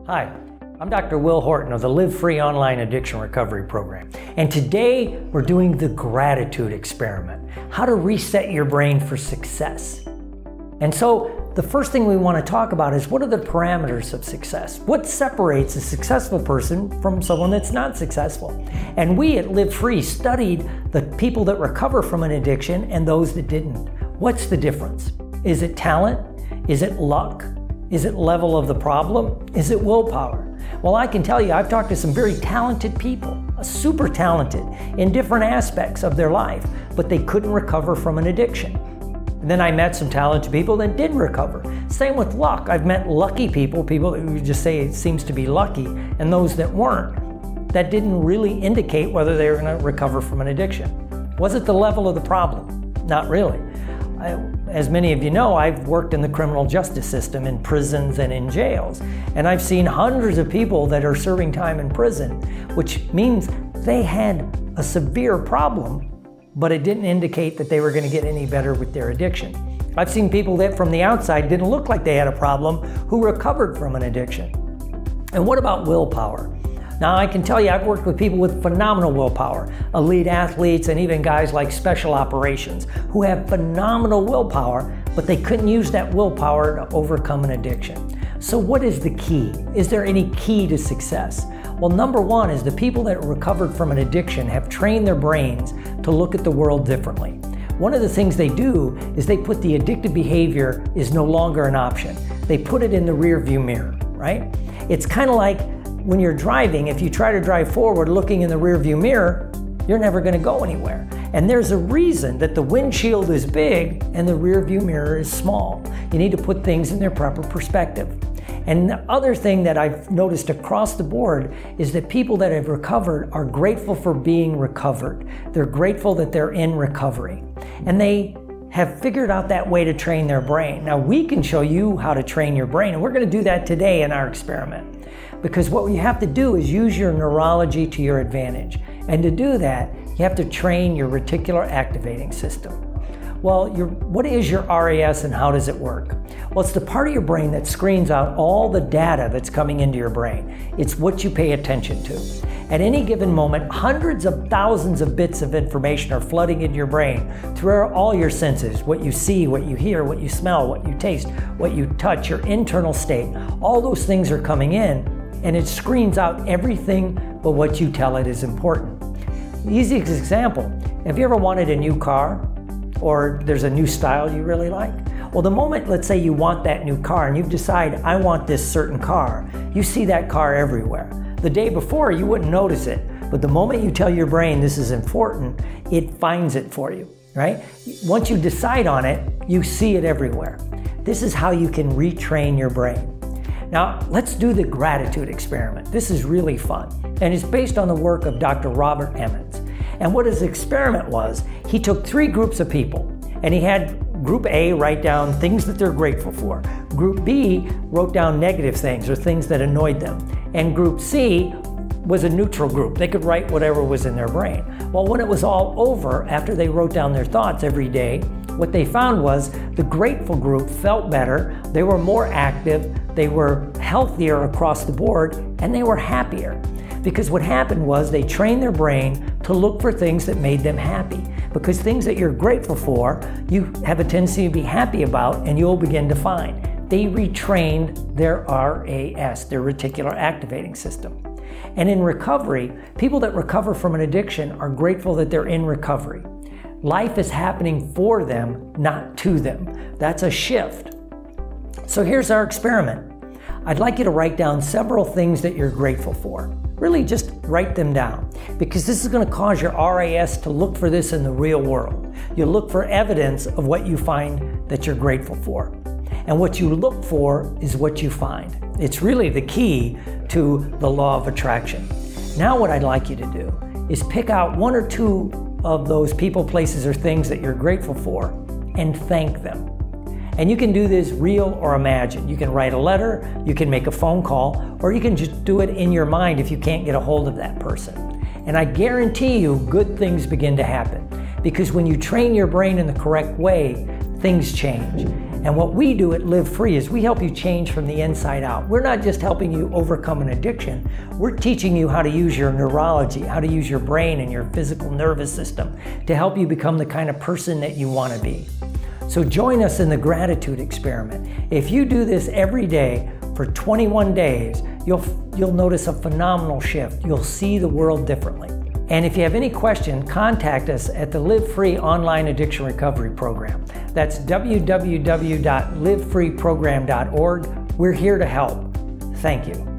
Hi, I'm Dr. Will Horton of the LiveFree Online Addiction Recovery Program. And today we're doing the gratitude experiment, how to reset your brain for success. And so the first thing we want to talk about is what are the parameters of success? What separates a successful person from someone that's not successful? And we at LiveFree studied the people that recover from an addiction and those that didn't. What's the difference? Is it talent? Is it luck? Is it level of the problem? Is it willpower? Well, I can tell you, I've talked to some very talented people, super talented in different aspects of their life, but they couldn't recover from an addiction. And then I met some talented people that did recover. Same with luck. I've met lucky people that would just say it seems to be lucky, and those that weren't. That didn't really indicate whether they were going to recover from an addiction. Was it the level of the problem? Not really. As many of you know, I've worked in the criminal justice system in prisons and in jails. And I've seen hundreds of people that are serving time in prison, which means they had a severe problem, but it didn't indicate that they were going to get any better with their addiction. I've seen people that from the outside didn't look like they had a problem who recovered from an addiction. And what about willpower? Now, I can tell you, I've worked with people with phenomenal willpower, elite athletes, and even guys like special operations who have phenomenal willpower, but they couldn't use that willpower to overcome an addiction. So what is the key? Is there any key to success? Well, number one is the people that recovered from an addiction have trained their brains to look at the world differently. One of the things they do is they put the addictive behavior is no longer an option. They put it in the rear view mirror, right? It's kind of like when you're driving, if you try to drive forward looking in the rearview mirror, you're never going to go anywhere. And there's a reason that the windshield is big and the rearview mirror is small. You need to put things in their proper perspective. And the other thing that I've noticed across the board is that people that have recovered are grateful for being recovered. They're grateful that they're in recovery. And they have figured out that way to train their brain. Now, we can show you how to train your brain, and we're going to do that today in our experiment. Because what you have to do is use your neurology to your advantage. And to do that, you have to train your reticular activating system. Well, what is your RAS and how does it work? Well, it's the part of your brain that screens out all the data that's coming into your brain. It's what you pay attention to. At any given moment, hundreds of thousands of bits of information are flooding into your brain through all your senses. What you see, what you hear, what you smell, what you taste, what you touch, your internal state. All those things are coming in, and it screens out everything but what you tell it is important. The easiest example, have you ever wanted a new car? Or there's a new style you really like? Well, the moment, let's say you want that new car and you've decided, I want this certain car, you see that car everywhere. The day before, you wouldn't notice it, but the moment you tell your brain this is important, it finds it for you, right? Once you decide on it, you see it everywhere. This is how you can retrain your brain. Now, let's do the gratitude experiment. This is really fun, and it's based on the work of Dr. Robert Emmons. And what his experiment was, he took 3 groups of people, and he had Group A write down things that they're grateful for. Group B wrote down negative things or things that annoyed them. And Group C was a neutral group. They could write whatever was in their brain. Well, when it was all over, after they wrote down their thoughts every day, what they found was the grateful group felt better, they were more active, they were healthier across the board, and they were happier. Because what happened was they trained their brain to look for things that made them happy. Because things that you're grateful for, you have a tendency to be happy about, and you'll begin to find. They retrained their RAS, their reticular activating system. And in recovery, people that recover from an addiction are grateful that they're in recovery. Life is happening for them, not to them. That's a shift. So here's our experiment. I'd like you to write down several things that you're grateful for. Really just write them down, because this is going to cause your RAS to look for this in the real world. You'll look for evidence of what you find that you're grateful for. And what you look for is what you find. It's really the key to the law of attraction. Now what I'd like you to do is pick out 1 or 2 of those people, places, or things that you're grateful for and thank them. And you can do this real or imagined. You can write a letter, you can make a phone call, or you can just do it in your mind if you can't get a hold of that person. And I guarantee you good things begin to happen. Because when you train your brain in the correct way, things change. And what we do at LiveFree is we help you change from the inside out. We're not just helping you overcome an addiction. We're teaching you how to use your neurology, how to use your brain and your physical nervous system to help you become the kind of person that you want to be. So join us in the gratitude experiment. If you do this every day for 21 days, you'll notice a phenomenal shift. You'll see the world differently. And if you have any question, contact us at the LiveFree Online Addiction Recovery Program. That's www.livefreeprogram.org. We're here to help. Thank you.